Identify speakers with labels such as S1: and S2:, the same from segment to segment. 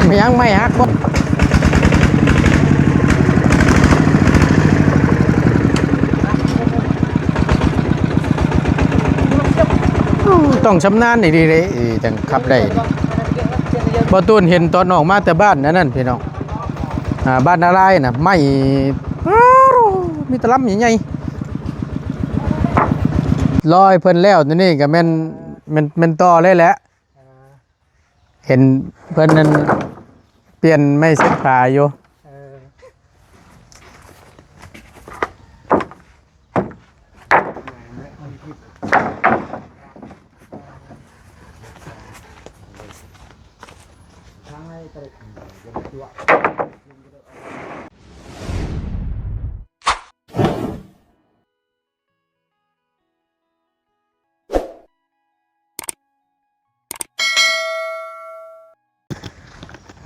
S1: ไม่ยังไม่ฮักบ่ต้องชำนาญดีๆเลยจังขับได้บ่ตูนเห็นตอนออกมาแต่บ้านนั่นพี่น้องบ้านอะไรน่ะไม่มีตะล้ำใหญ่ๆลอยเพิ่นแล้วนี่ก็แม่นต่อเลยแหละเห็นเพิ่นนั้นเปลี่ยนไม่เซ็ตขาอยู่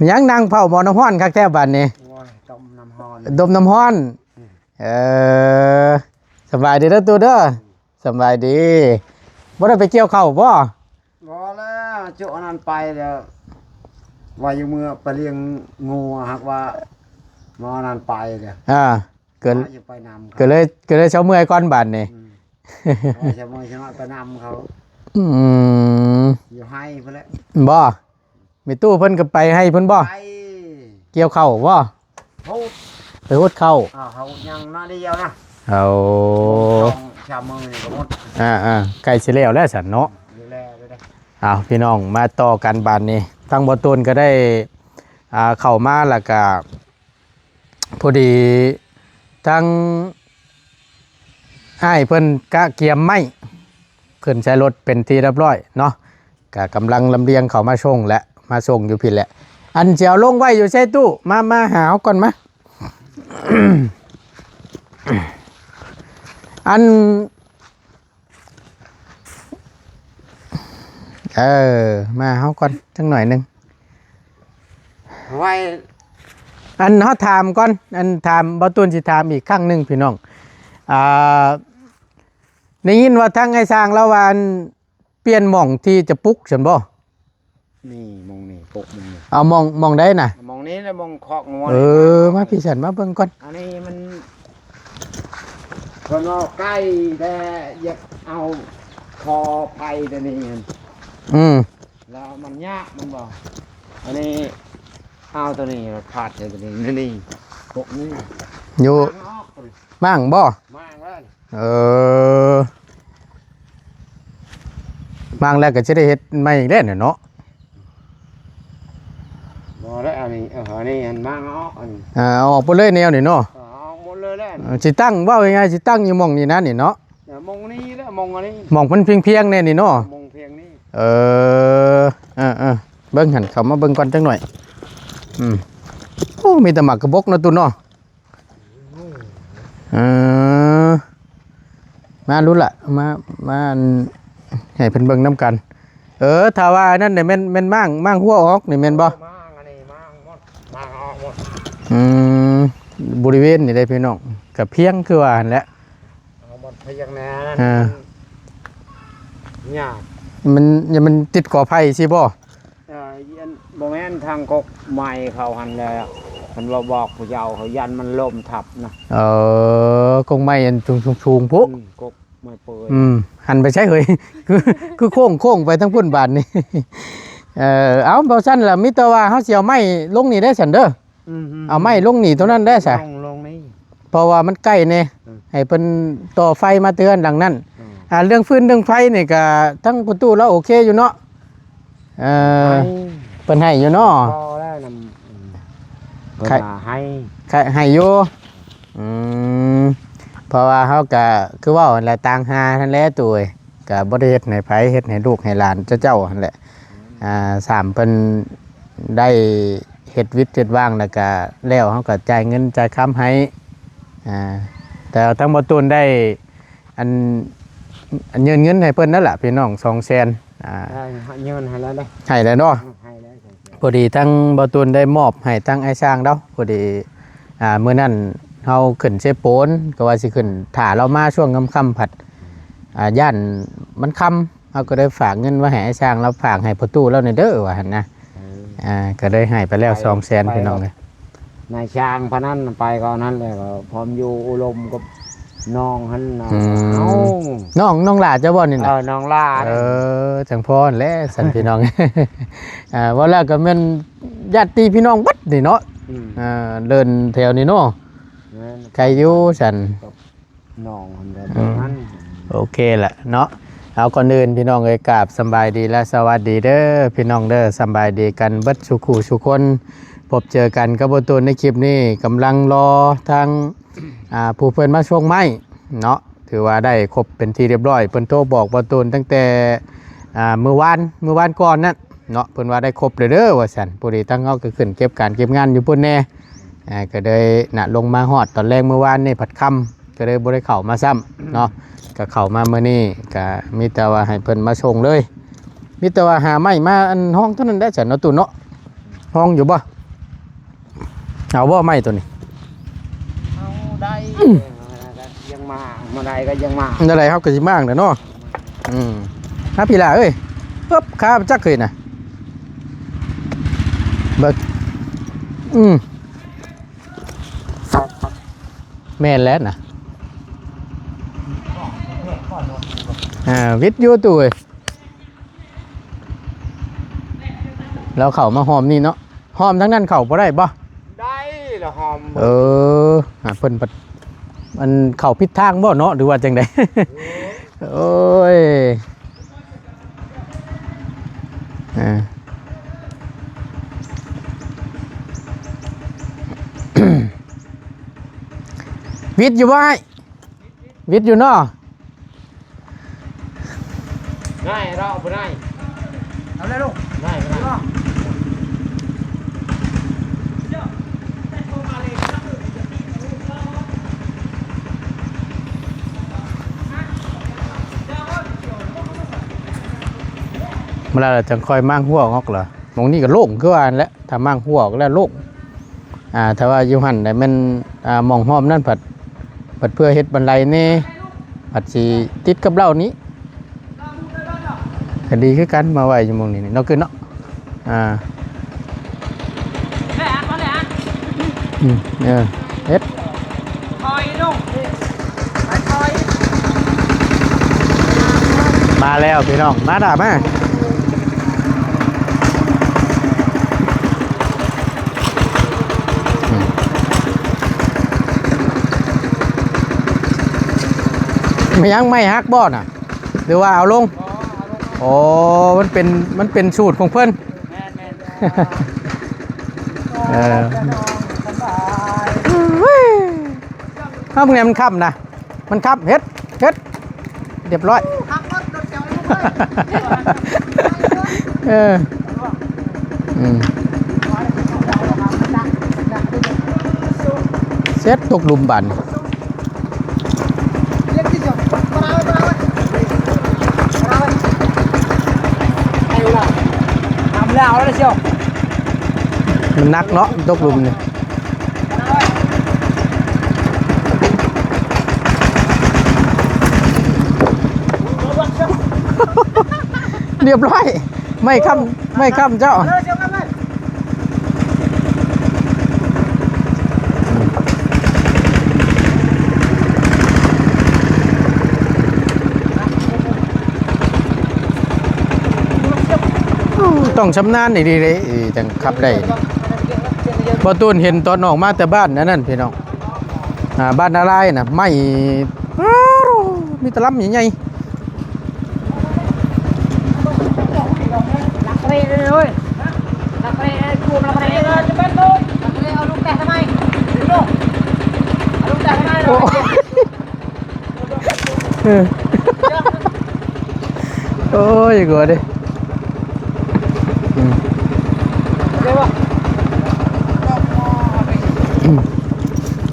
S1: ยังนั่งเผาหม้อน้ำร้อนคักแท้บัดนี้
S2: ต้มน้ำร้อน
S1: ดมน้ำร้อนสบายดีเด้อตัวเด้อสบายดีบ่ได้ไปเกี่ยวข้าวบ่
S2: แล้วจุนั้นไปเดี๋ยวว่าอยู่เมื่อไปเลี้ยงงูหักว่าหมอนั้นไปเดี๋ยว
S1: เกิด
S2: ไปนำ
S1: ก็เลยเช้าเมื่อยก่อนบัดนี้
S2: เช้าเมื่อยไปนำเขาอยู่ให้เพิ่นแหละ
S1: บ่มีตู้เพิ่นก็ไปให้เพิ่นบ่เกี่ยวข้าวบ่ไปฮดข้าว
S2: เขายังน่าเดียวนะ
S1: เอา
S2: ชาวเมืองนี่ก็หมด
S1: ใกล้สิแล้วแล้วซั่นเนาะพี่น้องมาต่อกันบานนี้ทางบ่ตูนก็ได้เข้ามาแล้วก็พอดีทั้งอ้ายเพิ่นกะเกียมไม้ขึ้นใช้รถเป็นที่เรียบร้อยเนาะก็กำลังลำเลียงเข้ามาส่งและมาส่งอยู่พี่แหละอันเจียวลงไว้อยู่ใช่ตู้มาหาก่อนมา อันมาเฮาก่อนจังหน่อยนึง
S2: ไว้
S1: อันเฮาถามก่อนอันถามบ่ตูนสิถามอีกครั้งนึงพี่น้องได้ยินว่าทางไอ้สร้างแล้วว่าเปลี่ยนหม่องที่จะปลุกซั่นบ่
S2: นี่มองนี่ปุกมองนี่
S1: เอามองได้น่ะ
S2: มองนี้แล้วมองคอกงัว
S1: มาพี่ฉันมาเบิ่งก่อน
S2: อันนี้มันคนเอาใกล้แต่อยากเอาคอไผ่ตัวนี้แล้วมันยากมันบอกอันนี้เอาตัวนี้ผัดตัวนี้นี่พวกนี้
S1: อยู่มั่งบ่
S2: มั่งแล้ว
S1: มั่งแล้วก็จะได้เฮ็ดใหม่อีกแล้วเนาะ
S2: บ่ได้อันนี้อันนี้อันมั่งออกอันนี้
S1: เอาออกไปเลยแนวนี่เนาะ
S2: เอาหมดเลยแล้ว
S1: สิตั้งว่ายังไงสิตั้งอยู่หม่องนี่นะนี่เนาะ
S2: มองนี้แล้วมองอันนี้
S1: หม่องมันเพียงแน่นี่เนาะ
S2: มองเพียงนี้
S1: เบิ่งหันเข้ามาเบิ่งก่อนจังหน่อยโอ้มีแต่หมากกระบกนะตุนเนาะมารู้ละมาให้เพิ่นเบิ่งน้ำกันถ้าว่านั่นเนี่ยแม่นมั่งหัวออกนี่แม่นบ่
S2: มั่งอันนี้มั่งหมดมั่งออกหมด
S1: บริเวณนี่ได้พี่น้องกับเพียงคือว่าหั่นแหละ
S2: เอาหมดเพียงแน่ยาก
S1: มันติดก่อไผ่สิบ่
S2: บ่แม่นทางกกไม้เขาหันแล้วมันบอกผู้เยาเขายันมันล่มทับนะ
S1: กงไม้อันชุงปุ๊
S2: กกไม้เปื่อย
S1: หันไปใช่เฮ้ยคือโค้งไปทั้งพุ่นบานนี่เอาเบาสั้นล่ะมิตรว่าเฮาสิเอาไม้ลงนี่ได้ซั่นเด้อเอาไม้ลงนี่เท่านั้นได้ซะ
S2: ลงนี่
S1: เพราะว่ามันใกล้แน่ให้เพิ่นต่อไฟมาเตือนดังนั้นเรื่องฟืนเรื่องไฟนี่ก็ทั้งประตูแล้วโอเคอยู่เนาะเพิ่นให้อยู่เนาะ
S2: พอแล้วนำ
S1: ให้อยู่เพราะว่าเฮาก็คือว่าหั่นแหละต่างหานั่นแหละตัวก็บ่ได้เฮ็ดให้ไผเฮ็ดให้ลูกให้หลานเจ้าหั่นแหละสามเพิ่นได้เฮ็ดวิทย์เฮ็ดว่างแล้วก็แล้วเฮาก็จ่ายเงินจ่ายค้ำให้แต่ทั้งบ่ตูนได้อันยืนเงินให้เพิ่นนั่นแหละพี่น้อง200,000
S2: ยืนให้แล้วเด้
S1: ให้แล้วเนาะพอดีทั้งบ่ตูนได้มอบให้ทั้งไอ้ช้างเด้อพอดีมื้อนั้นเฮาขึ้นเชโปนก็ว่าสิขึ้นถ้าเรามาช่วงค่ำๆผัดย่านมันค่ำเฮาก็ได้ฝากเงินไว้ให้ไอ้ช้างแล้วฝากให้ประตูแล้วนี่เด้อว่าหั่นนะ ก็ได้ให้ไปแล้ว200,000พี่น้องเลย
S2: นายช้างพนันไปก็นั้นเลยก็พร้อมอยู่อุลมกับน้องหันเอา
S1: น้องหลาจะบ่นี่นะ
S2: น้องล่า
S1: จังพรและสันพี่น้อง ว่าแล้วก็แม่นญาติพี่น้องบัดนี่เนาะเดินแถวนี้เนาะใครอยู่สัน
S2: น้องหันแบบนั้น
S1: โอเคแหละเนาะเอาก่อนอื่นพี่น้องเอ้ยกราบสำบายดีและสวัสดีเด้อพี่น้องเด้อสำบายดีกันเบิดสุขูสุคนพบเจอกันกับตัวในคลิปนี้กำลังรอทางผู้เพิ่นมาช่วงไม้เนาะถือว่าได้ครบเป็นที่เรียบร้อยเพิ่นโทรบอกบ่ตูนตั้งแต่เมื่อวานก่อนนั่นเนาะเพิ่นว่าได้ครบเลยเด้อว่าซั่นผู้ดีตั้งเฮาก็ขึ้นเก็บการเก็บงานอยู่พุ่นแน่ก็เลยน่ะลงมาฮอดตอนแรกเมื่อวานนี่ผัดค่ำก็เลยบ่ได้เข้ามาซ้ำเนาะก็เข้ามามื้อนี้ก็มีแต่ว่าให้เพิ่นมาส่งเลยมีแต่ว่าหาไม้มาอันห้องเท่านั้นได้ซั่นเนาะตูนเนาะห้องอยู่บ่เอาบ่ไม้ตัวนี้
S2: เอาได้ยังมาได้ก็ยังมา
S1: นั่นแหละครับก็สิมากเนาะฮะพี่ล่ะเอ้ยปึ๊บขาจักเคยน่ะเบิกแม่นแล้วน่ะวิทย์อยู่ตู้เอ้ยแล้วเข้ามาหอมนี่เนาะหอมทั้งนั้นเข้าบ่ได้บ่
S2: ได้ละหอม
S1: เพิ่นมันเข้าผิดทางบ่เนาะหรือว่าจังได โอ้ยวิทย์อยู่บ่วิทย์อยู่เนาะ
S2: ได้เราไปได้
S3: เอาเลยลูก
S2: ได้
S1: เวลาเราจะคอยมั่งหัวออกเหรอมองนี่ก็โล่งคือว่าแล้วถ้ามั่งหัวออกแล้วโล่งถ้าว่าอยู่หันแต่มันมองหอมนั่นผัดเพื่อเฮ็ดบันไดนี่ผัดสีติดกับเรานี้ก็ดีคือกันมาไว้อยู่มองนี่เนาะคือเนาะเฮ็ด
S3: คอยลูกคอย
S1: มาแล้วพี่น้องมาด่ามาไม่ยังไม่ฮักบ่อน่ะหรือว่าเอาลงโอ้มันเป็นสูตรของเพื่อนข้าวมึงเนี่ยมันค่ำนะมันค่ำเฮ็ดเรียบร้อย
S3: ขับรถเจ้าลูก
S1: เซ็ตตกหลุมบัน
S3: เรียกที่เจ้ามาทำแล้วแล้วเชียว
S1: มันนักเนาะตกหลุมเนี่ยเรียบร้อยไม่ค่ำเจ้าต้องชำนาญนี่ดีเลยจังขับได้พอตูนเห็นตอนออกมาแต่บ้านนั่นพี่น้องบ้านอะไรน่ะไม่มีตะลับใหญ่
S3: ลักเรยเลยลักเรยกูลักเรยเลยจะเป็นตัวลักเรยเอาลูกแต่ทำไมลูกเอาลูกแต่ทำไมเรา
S1: โอ้ยกลัวดิ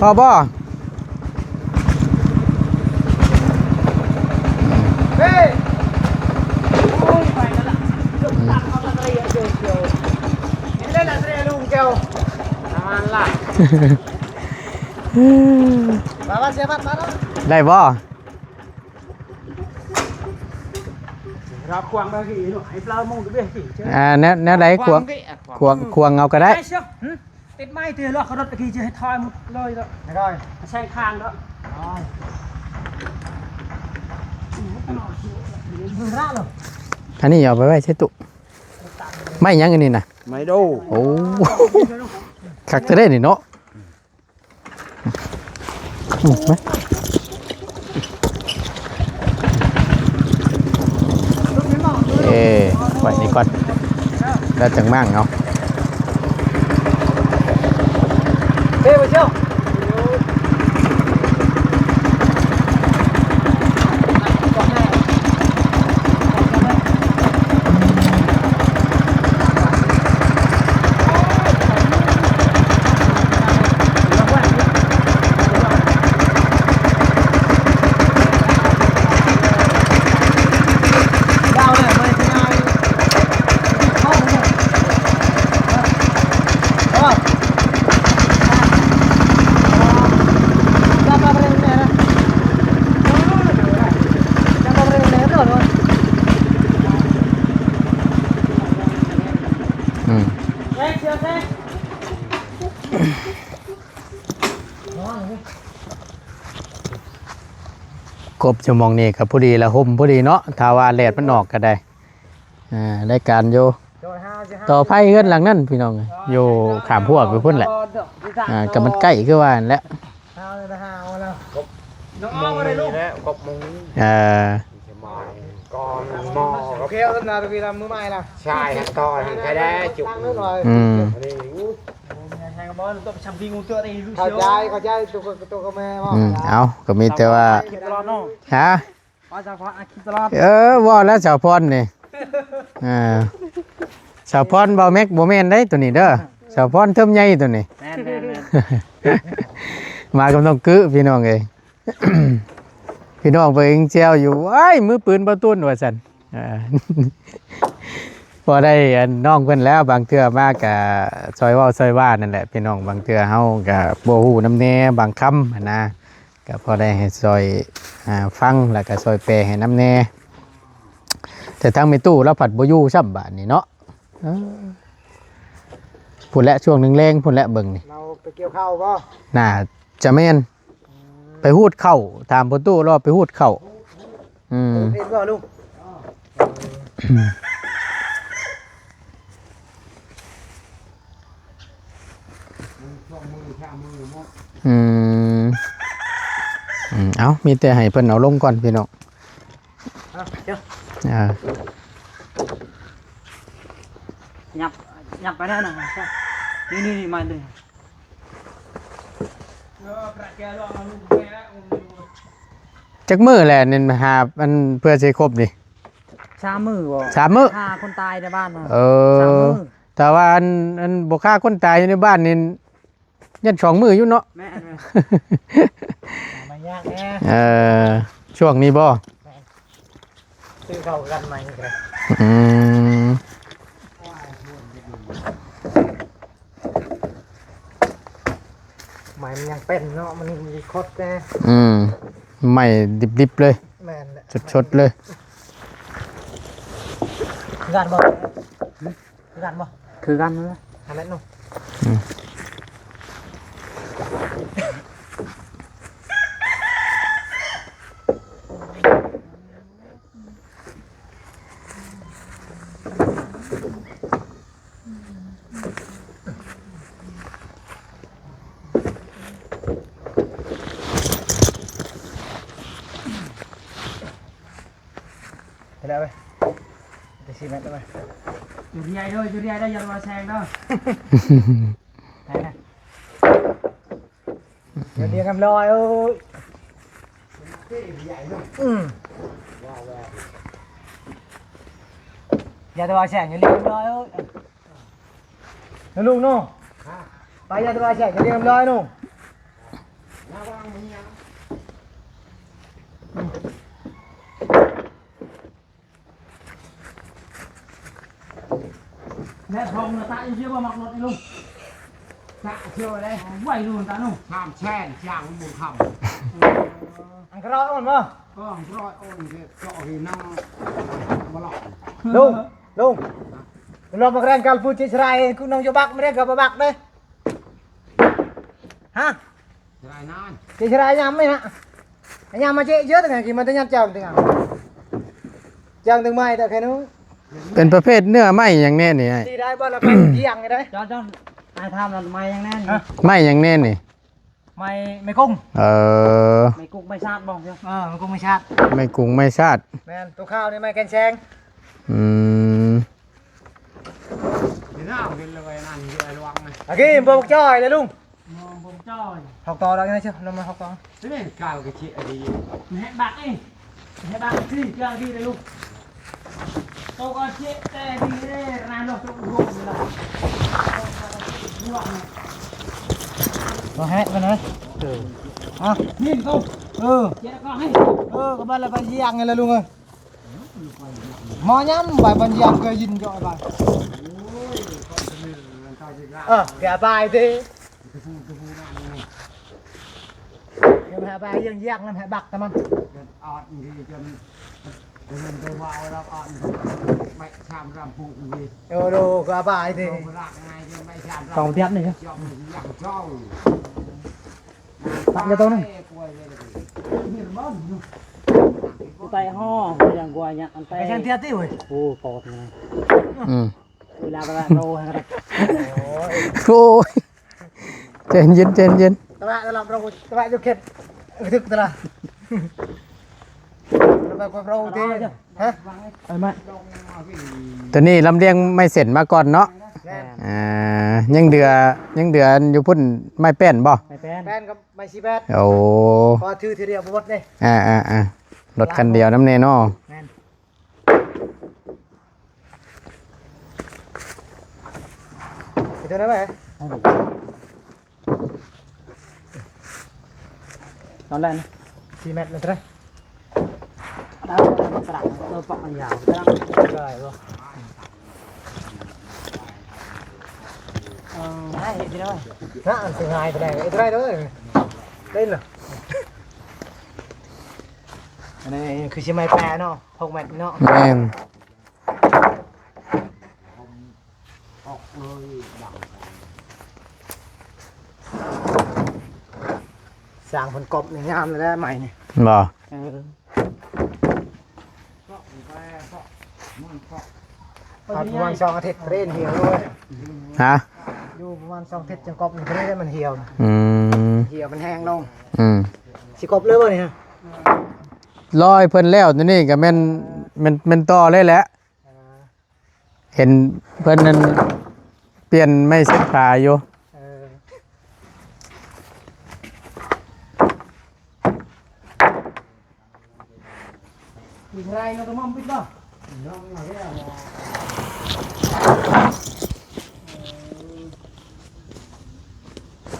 S1: พอบ่
S3: เฮ้ยโอ้ยไปแล้วล่ะลักเอาลักเรยเจียวเห็นเลยลักเรยลุงเจียวน้ำมันล่ะมาเสียบัตรมาแล้ว
S1: ได้บ่
S3: เราควงไปกี่หนูไอ้ปลาโมงตัวเบี้ยกี่เจ้า
S1: แนวใดควงควงเอาก็ได้
S3: ไอ้เชี่ยวติดไม้ตีแล้วเขารถตะกี้จะให้ทอยมุดเลยแล้วไม่ได้ใช้ข้างแล้วร่าเลย
S1: อันนี้เอาไปไว้ใช้ตุไม่ยังอันนี้นะ
S2: ไม่ดู
S1: โอ้คักจะได้นี่เนาะไหมไว้นี่ก่อนแล้วจังมั่งเอา
S3: เฮ้ยไปเชี่ยว
S1: กบจะมองนี่กับผู้ดีละห่มผู้ดีเนาะทาวาแลดมันออกก็ได้ได้การโยต่อไผ่เฮือนหลังนั่นพี่น้องโยขามพวกไปพุ่นแหละกับมันใกล้คือว่านั่นแหละ
S3: น้องอ้อมอะไรลูก
S2: แล้วกบมุ้ง
S1: อ่า
S2: ก่อนหมอ
S3: โอเคเอาต้นนาตะกี้ทำมือใหม่ละ
S2: ใช่ฮะต่อให้ได้จุก
S1: อืม
S2: นี่
S3: แทงบอลต้องไปชำพิงงูตัวนี้ลูก
S2: เข้า
S3: เชียว
S2: ใจตัวก็แม่
S1: เอาก็มีแต่ว่า
S3: คิดตลอดน้อง
S1: ฮะ
S3: ว่าจะฟังคิดตลอด
S1: ว่าแล้วสาวพรนี่สาวพรเบาแม็กบ่แม่นได้ตัวนี้เด้อสาวพรเทิมใหญ่ตัวนี้
S3: แน่นแน่น
S1: มากำลังกึพี่น้องเอ้ย พี่น้องไปเองเจียวอยู่ว้ายมือปืนประตุ้นว่าซั่นพอได้น้องเพิ่นแล้วบางเทื่อมากกะซอยเว้าซอยว่านั่นแหละพี่น้องบางเทื่อเฮาก็บ่ฮู้นำแน่บางคำหั้นนะก็พอได้ให้ซอยฟังแล้วก็ซอยแปลให้นำแน่แต่ทางแม่ตู้เราผัดบ่อยู่ซ้ำบาดนี่เนาะพุ่นและช่วงหนึงแรงพุ่นและเบิ่งนี่
S3: เราไปเกี่ยวข้าวป่ะ
S1: น่าจะแม่นไปหูดเข้าตามประตูรอบไปหูดเข้า
S3: เห็นป่ะลูก
S1: อืมเอามีแต่ให้เพิ่นเอาลงก่อนพี่น้อง
S3: เจ้า
S1: อ่า
S3: ยับไปได้นะนี่มาเลย
S1: จักมื้อแหละนี่หามันเพื่อสิครบนี่
S3: 3 มื้อบ่
S1: 3 มื้อ
S3: ฆ่าคนตายในบ้านนะ
S1: แต่ว่าอันบ่ฆ่าคนตายอยู่ในบ้านนี่ยัน2 มื้ออยู่เนาะ
S3: แม่มายากแน่
S1: ช่วงนี้บ่
S3: ซื้อเข้ากันใหม่ครับ
S1: อืม
S3: ใหม่มันยังเป็นเนาะมันมีคดแน่
S1: ใหม่ดิบๆเลย
S3: แม่น
S1: ชดๆเลย
S3: คือกันบ่คือกันบ่คือกันนะทำแล้วนู่น ไปแล้วไปไปซีเมนต์ไปอยู่ที่ใหญ่ด้วยอยู่ที่ใหญ่ได้ยันมาแซงด้วยไหนนะเดี๋ยวเรียกกันลอยเอ้ยอย่าตัวแซงอย่าเรียกกันลอยเอ้ยนะลุงนู่ไปอย่าตัวแซงอย่าเรียกกันลอยนู่แม่ทองตาอีเชี่ยวมักรถอีลุงตาเชี่ยวอะไรไหวลุงตาหนุ่ม
S2: ห้ามแช่ช่างมุงค
S3: อันกระโดดอ่อนมั้ง
S2: ำก็ร้อยโอนเก็บก็หินน้ำ
S3: ลุงเรามาแรงกันพูดเฉยๆคุณน้องจะบักไม่ได้กับบักเลยฮะเฉยๆยังไม่ฮะยังมาเจ๊เยอะตั้งแต่กี่มันจะยันเจ้าตั้งแต่จังถึงไม่แต่แค่นู้น
S1: เป็นประเภทเนื้อไหมอย่างแน่นี่ไอ้
S3: ตีได้บ่เราไปเที่ยงไงได้จอนไอ้ทำเราไม่ยังแน่น
S1: ไหมอย่างแน่นี่
S3: ไม่กุ้ง
S4: ไม่กุกไม่ชาติบ้องใช่ไหม
S3: ไม่กุ้งไม่ชาติ
S1: ไม่กุ้งไม่ชาติ
S3: แมนตัวข้าวนี่ไม่แกนแซง
S1: อืม
S3: โอเคบ่บกจ้อยเลยลุง
S4: มองผมจ้อย
S3: học to đó nghe chưa nó mà học to
S4: แหกบักนี่แหกบักสิเจ้าดีเลยลูกโตก็เจ๊แต่ดีเลยนานหรอกรวมเลย
S3: nó hét vào đấy à
S4: นี่เขา
S3: ừ
S4: เจ๊ก็ให้
S3: các bạn là bài giang này là luôn rồi mò nhắm bài bài giang cơ dinh cho bài cả bài thế nhưng mà bài giang giang làm hãy bạc tao mà đồ cả bài thì
S4: còn tiếp này chứ
S3: tặng cho tôi này
S4: ไปห่ออย่างกว่าอย่างอันไป
S3: cái chân thiết tí rồi
S4: โอ้ปอดเลย
S1: อืม
S4: เวลาโรยครับ
S1: โอ้ยเย็นเย็นเย็นเย็น
S3: các bạn làm rau các bạn cho kiệt thực là các bạn có rau thế hả
S4: ไปไหม
S1: ตัวนี้ลำเลียงไม่เสร็จมาก่อนเนาะยังเดืออยู่พุ่นไม่แป้นบ่
S4: ไปแป้น
S3: benกับไม่ชีแบด
S1: โอ้
S3: พอถือทีเดียวหมดเลย
S1: รถคันเดียวน้ำเนเนาะ
S3: แมนไปตัวนั้นไหม
S4: ตอนแรกนะ
S3: 4 mét là thế đấy
S4: แล้วกระดาษเราปอกมันยาวกระดาษ
S3: rồi rồi
S4: ได้เห็นที่แล้ว
S3: đó ăn từ hai cái này thôi lên rồi cái nàyคือชิมายแปรเนาะ6 métเนาะ
S1: แม่น
S3: สร้างผลกบนี่งามเลยได้ใหม่นี่
S1: บ่
S3: ประมาณ2 อาทิตย์เล่นเหี่ยวด้วย
S1: ฮะ
S3: อยู่ประมาณ2 อาทิตย์จังกบนี่ได้มันเหี่ยว
S1: อืม
S3: เหี่ยวมันแห้งลง สิกบเลยบ่นี่ฮะ
S1: ลอยเพิ่นแล้วตัวนี้ก็แม่นต่อเลยแหละเห็นเพิ่นนั้นเปลี่ยนไม่เส้นขาอยู่
S3: อีกไรเราต้องมอมปิดบ่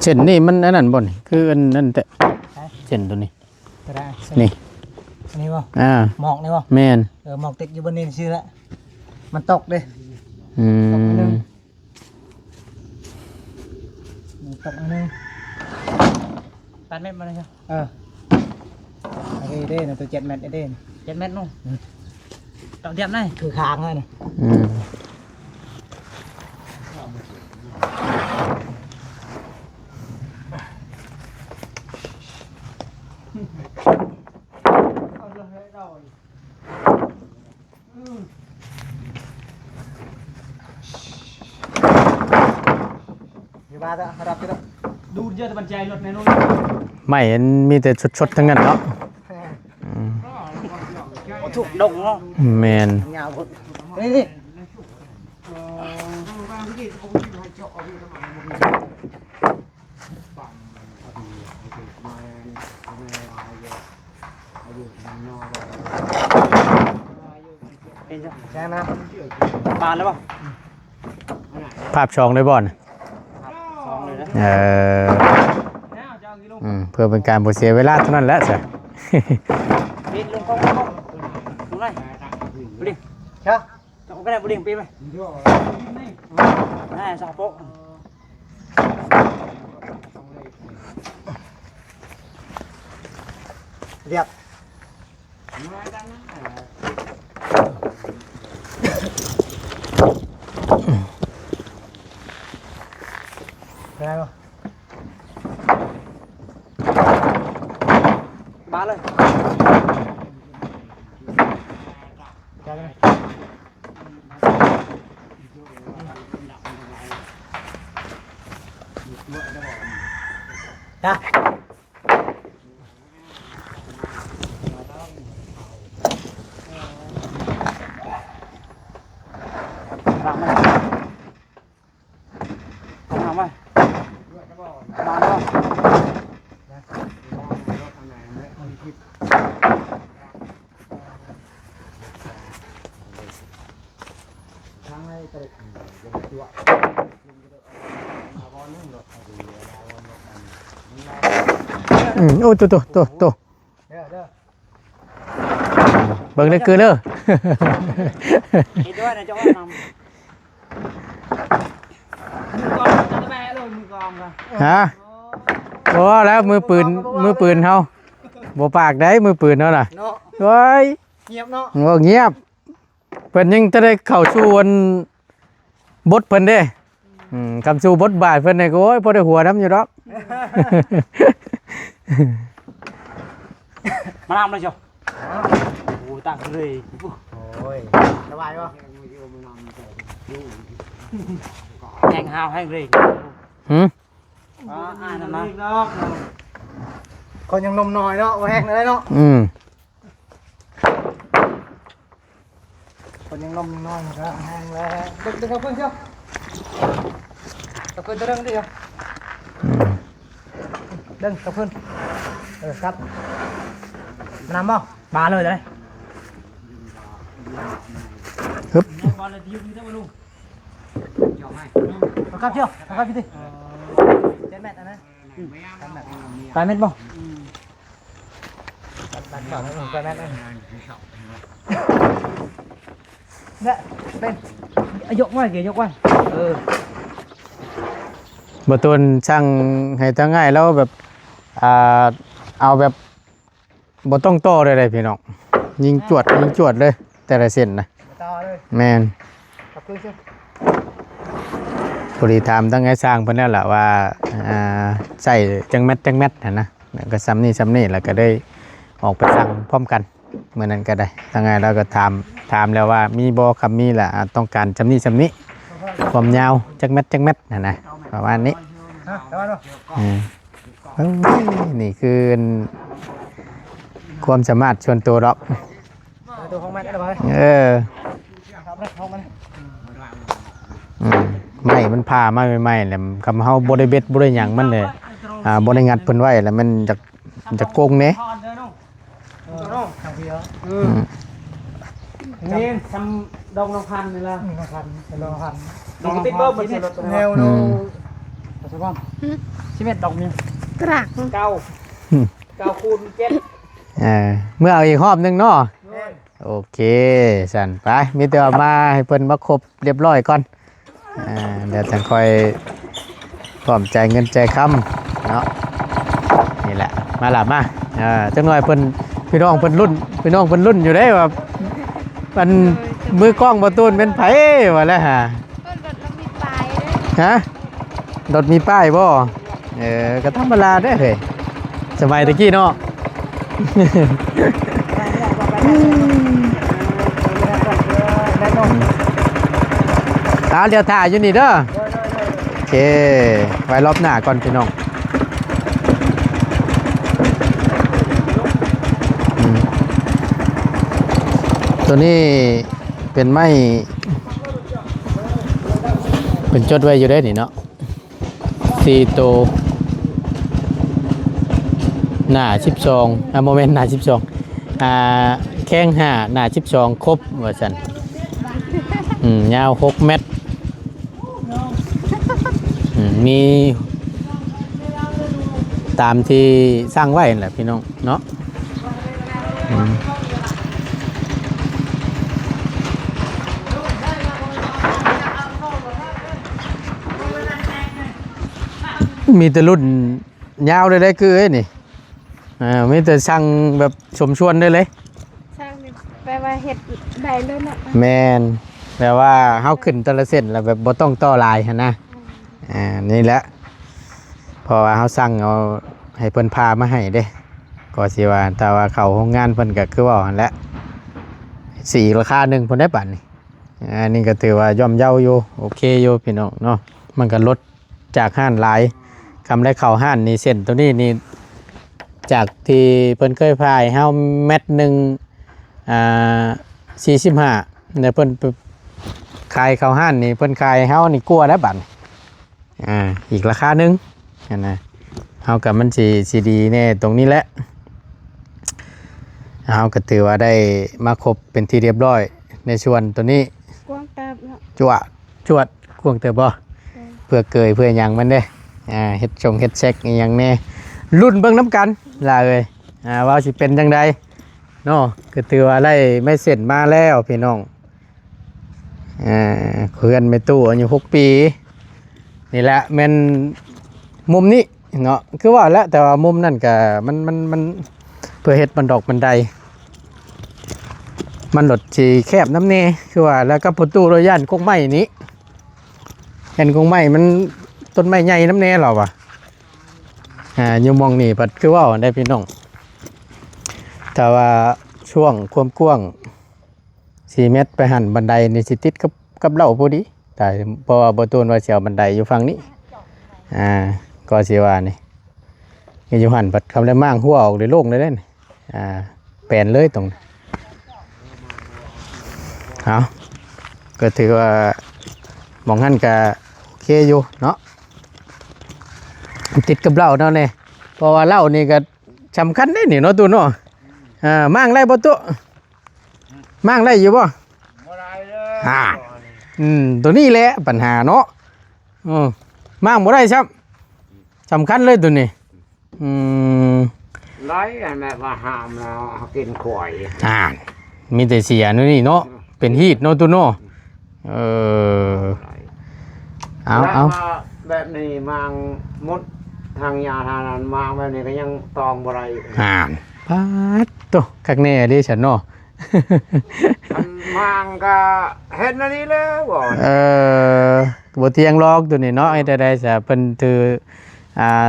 S1: เช่นนี่มันอันนั้นบ่นี่คืออันนั้นแต่เช่นตัวนี้
S3: ก็ได้
S1: นี่
S3: อันนี้บ่ หมอกนี่บ่
S1: แม่น
S3: หมอกติดอยู่บนนี้ชื่อละมันตกเด้
S1: อืม
S3: มันตกอันนึง
S4: 8 เมตรมาเลยใช่
S3: โอเคเด้นะตัว7 เมตรเด้
S4: 7 เมตรนู่นต่อเทียบได้
S3: คือค้างเลยนะ
S1: อืม
S3: อยู่บ้านแล้วรับไปแล้ว
S4: ดูเยอะแต่บรรจัยรถในนู่น
S1: ไม่เห็นมีแต่ชดๆทั้งนั้นเนาะ
S4: ถูกดงเนาะ
S1: แม่น
S3: ยาวพุ่นนี่
S4: เป็นจ้ะ
S3: ใช่ไหม
S4: ปานแล้วป่ะ
S1: ภาพช่องได้บ่อน
S4: 2เลยนะ
S1: เพื่อเป็นการบ่เสียเวลาเท่านั้นแหละจ้ะ
S4: ปีนลงเข้าลงไงบุรี
S3: ใช่
S4: ต้องไปไหนบุรีปีนไปได้สาวโป๊ะ
S3: เรียบ ได้ป่ะบ้าเลยได้ไหมจ้ะรักไหมรักไหมบ้านเนาะ
S1: โอ้ตัว
S3: เด้อเด้อ
S1: เบิ่งได้คือเด้อ
S3: เห็นด้วยนะเจ้าว่านำมือกองจะแม่เลยมือกองค่ะ
S1: ฮะโอ้แล้วมือปืนเฮาบ่ปากได้มือปืนเฮาน่ะ
S3: เนาะ
S1: โอ้ย
S3: เงียบเนาะ
S1: โอ้เงียบเพิ่นยังจะได้เข้าสู่วันบทเพิ่นเด้คำสู่บทบาทเพิ่นนี่ก็โอ้ยบ่ได้หัวน้ำอยู่ดอก
S3: มาทำเลยเจ้าโอ้ตักเลยโอ้ยสบายป่ะแห้งหาวแห้งเลย
S1: หืม
S3: อ่านนะคนยังนมน้อยเนาะแห้งเลยเนาะ คนยังนมน้อยนะครับแห้งแล้วดึงกับเพื่อนเชียวกับเพื่อนจะเรื่องดิเชียวดึงกับเพื่อนครับมานำบ่มาเลยเลย
S1: ฮึบ
S4: บอลเลยยืมนี่ได้ป่ะลุง
S3: ครับเชียวครับพี่ดิเจ็ดแมตต์นะไปเม็ดบ่ตัดก่อนแล้วไปแมตต์เนี่ยเป็นยกไว้เกี่ยยกไว้
S1: บ่ตูนช่างให้ทั้งง่ายแล้วแบบเอาแบบบ่ต้องโต้เลยเลยพี่น้องยิงจวดเลยแต่ละเส้นนะ
S3: ต่อเลย
S1: แม่น
S3: กับคือเชียว
S1: พอดีถามตั้งให้สร้างเพิ่นแล้วล่ะว่าใส่จังแมทหั่นนะแล้วก็ซ้ำนี่แล้วก็ได้ออกไปสั่งพร้อมกันเมื่อนั้นก็ได้ตั้งไงเราก็ถามแล้วว่ามีบ่คำมีล่ะต้องการซ้ำนี่ความยาวจังแมทหั่นนะประมาณนี้
S3: ฮะได้ป่ะ
S1: เอ้ยนี่คือความสามารถส่วนตัวดอก
S3: ตัวของแมตต์ได้ป่ะ ครับนะของมัน
S1: ไม่มันพามาใหม่ๆแหละคำเฮาบ่ได้เบ็ดบ่ได้หยังมันเลยบ่ได้งัดเพิ่นไว้แล้วมันจะโกงเด้
S4: ทอนเด้อน้อง
S3: ทางพี่เหรอ
S4: นี่ทำดองน้องพันนี่ละ
S3: มาพันเป็นรองพัน
S4: ดองติ๊กเบอร์มันสิรถ
S3: แนวดูปัจจุบันชิเม็ดดอกเนี่ย
S5: กราก
S4: เก้าคูณ7
S1: เมื่อเอาอีกรอบนึงเนาะโอเคสั่นไปมีแต่ว่ามาให้เพิ่นมาครบเรียบร้อยก่อนเดี๋ยวจังค่อยพร้อมใจายเงินใจายคำเนาะนี่แหละมาหลับมาจังหน่อยเพิ่นพี่น้องเพิ่นรุ่นอยู่ได้ว่ามันมือกล้องบ่ตูนเป็นไผว่าแล้วฮะ
S5: ต้นรถเรามีปลายเลย
S1: ฮะรถมีป้ายบ่ก็ธรรมดาเด้อเฮ้ยสมัยตะกี้เนาะ เดี๋ยวถ่ายอยู่นี่เด้อโอเคไว้รอบหน้าก่อนพี่น้องตัวนี้เป็นไม้เป็นจดไว้อยู่ได้นี่เนาะ4ตัวหน้า12โมเมนต์หน้า12แข้ง5หน้า12ครบว่าซั่นยาว6 เมตรมีตามที่สร้างไว้นั่นแหละพี่น้องเนาะมีแต่รุ่นยาวเลยได้คือไอ้นี่มีแต่สั่งแบบชมชวนได้เลย
S5: ช่างนี่แปลว่าเห็ดได้เลยเนาะ
S1: แมนแปลว่าเฮาขึ้นแต่ละเส้นแล้วแบบบ่ต้องต่อลายหั่นนะนี่แหละ เพราะว่าเฮาสั่งเอาให้เพิ่นพามาให้เด้ก็สิว่าแต่ว่าเข้าโรงงานเพิ่นก็คือว่าหั่นแหละสีราคาหนึงเพิ่นได้บัดนี่อันนี้ก็ถือว่าย่อมเยาอยู่โอเคอยู่พี่น้องเนาะมันก็ลดจากห้านหลายคำได้เข้าห้านนี่เส้นตัวนี้นี่จากที่เพิ่นเคยพายเฮาเม็ดหนึง45เนี่ยเพิ่นขายเข้าห้านนี่เพิ่นขายเฮานี่กลัวแล้วบัดอีกราคาหนึงนะเฮากับมันสิดีแน่ตรงนี้แหละเฮาก็ถือว่าได้มาครบเป็นที่เรียบร้อยในส่วนตัวนี้
S5: กว้างเติบเนาะ
S1: จวดกวงเติบบ่เพื่อเกยเพื่อหยังมันเด้เฮ็ดเฮ็ดเช็คอีหยังแน่รุ่นเบิ่งน้ำกันล่ะเอ้ยว่าสิเป็นจังไดเนาะก็ถือว่าได้ไม่เสร็จมาแล้วพี่น้องเพื่อนไม่ตู้อายุ6 ปีนี่แหละแม่นมุมนี้เนาะคือว่าแล้วแต่ว่ามุมนั่นก็มันเพื่อเฮ็ดบันดอกบันไดมันหลดสีแคบน้ำเน่คือว่าแล้วก็ประตูรย่านกงไม้นี้เห็นกงไม้มันต้นไม้ใหญ่น้ำเน่หรอวะอยู่มองนี่ปัดคือว่าได้พี่น้องแต่ว่าช่วงความกว้าง4 เมตรไปหันบันไดนี่สิติดกับเล่าพอดีแต่เพราะว่าประตูว่าเสียวบันไดอยู่ฝั่งนี้ก็สิว่านี่อยู่หันปัดคำได้มั่งหัวออกเลยโล่งเลยเด้นแปลนเลยตรงเอาก็ถือว่ามองหันก็โอเคอยู่เนาะติดกับเหล้าเนาะเนี่ยเพราะว่าเหล้านี่ก็สำคัญได้นี่เนาะตัวเนาะมั่งได้บ่ตัวมั่งได้อยู่บ่
S2: บ่ได้เลย
S1: ตัวนี้แหละปัญหาเนาะมั่งบ่ได้ซ้ำสำคัญเลยตัวนี้
S2: ไรอันแบบว่าห้ามแล้วกินข่อย
S1: มีแต่เสียนี่เนาะเป็นฮีทเนาะตัวเนาะเอา
S2: แบบนี้มังมดทางยาทางนั้นมังแบบนี้ก็ยังตองบ่ได้
S1: ปัดตัวคักแน่ดิฉันเนาะ
S2: มังก็เห็นอันนี้แล้วบ่
S1: บ่เที่ยงลอกตัวนี้เนาะไอ้ใดๆซะเพิ่นถือ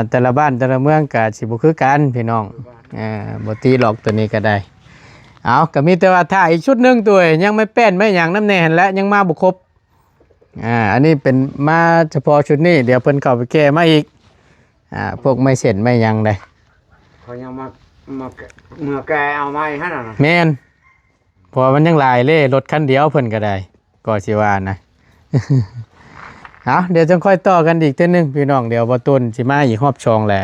S1: แต่ละบ้านแต่ละเมืองก็สิบ่คือกันพี่น้องบ่ตีหลอกตัวนี้ก็ได้เอาก็มีแต่ว่าถ้าอีกชุดหนึงตัวยังไม่แป้นไม่หยังน้ำแน่หั่นแหละยังมาบ่ครบอันนี้เป็นมาเฉพาะชุดนี้เดี๋ยวเพิ่นเข้าไปแก้มาอีกพวกไม่เสร็จไม่หยังได้
S2: เขายังมาเมื่อแกเอาไม้ให้น่ะ
S1: แม่นเพราะมันยังหลายเล่รถคันเดียวเพิ่นก็ได้ก็สิว่านะ เดี๋ยวจะค่อยต่อกันอีกเทื่อนึงพี่น้องเดี๋ยวบ่ต้นสิมาอีกรอบชองแล้ว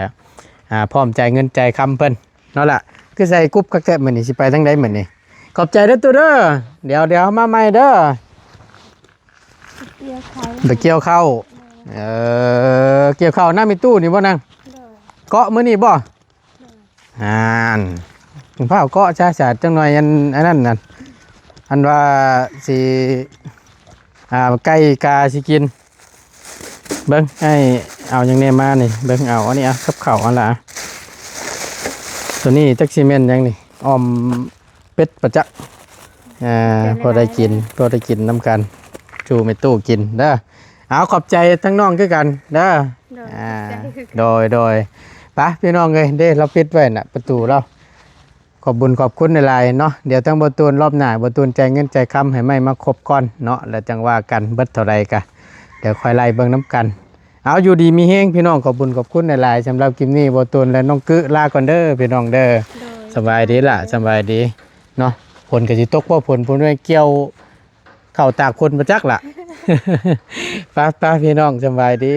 S1: พร้อมจ่ายเงินจ่ายคำเพิ่นเนาะล่ะคือใส่กรุ๊ปกักแท้มื้อนี้สิไปทางใดมื้อนี้ขอบใจเด้อตัวเด้อเดี๋ยวมาใหม่เด้อ
S5: เกี่ยวไข่
S1: ไปเกี่ยวข้าวเกี่ยวข้าวหน้ามีตู้นี่บ่นาง
S5: เลย
S1: เกาะมื้อนี้บ่ถึงพาเกาะช้าๆจังหน่อยอันนั้นน่ะอันว่าสิไก่กาสิกินเบิ้งให้เอาอย่างนี้มานี่เบิ้งเอาอันนี้กับข้าวอันละตัวนี้จักซีเมนยังนี่ออมเป็ดประจักพอได้กินน้ำกันจูไม่ตู้กินเด้อเอาขอบใจทั้งน้องคือกันเด้อโดยไปพี่น้องเลยเด้เราปิดไว้น่ะประตูเราขอบบุญขอบคุณในไลน์เนาะเดี๋ยวทั้งประตูรอบหน้าประตูใจเงินใจคำให้ไม่มาครบก้อนเนาะแล้วจังว่ากันเบิดเท่าไรกันเดี๋ยวค่อยไล่เบิ่งน้ำกันเอาอยู่ดีมีเฮงพี่น้องขอบบุญขอบคุณในไลน์สำหรับคลิปนี้ประตูและน้องกึลาก่อนเด้อพี่น้องเด้อสบายดีล่ะสบายดีเนาะผลก็สิตกบ่ผลด้วยเกี่ยวเข้าตากคนประจักล่ะ ป้าพี่น้องสบายดี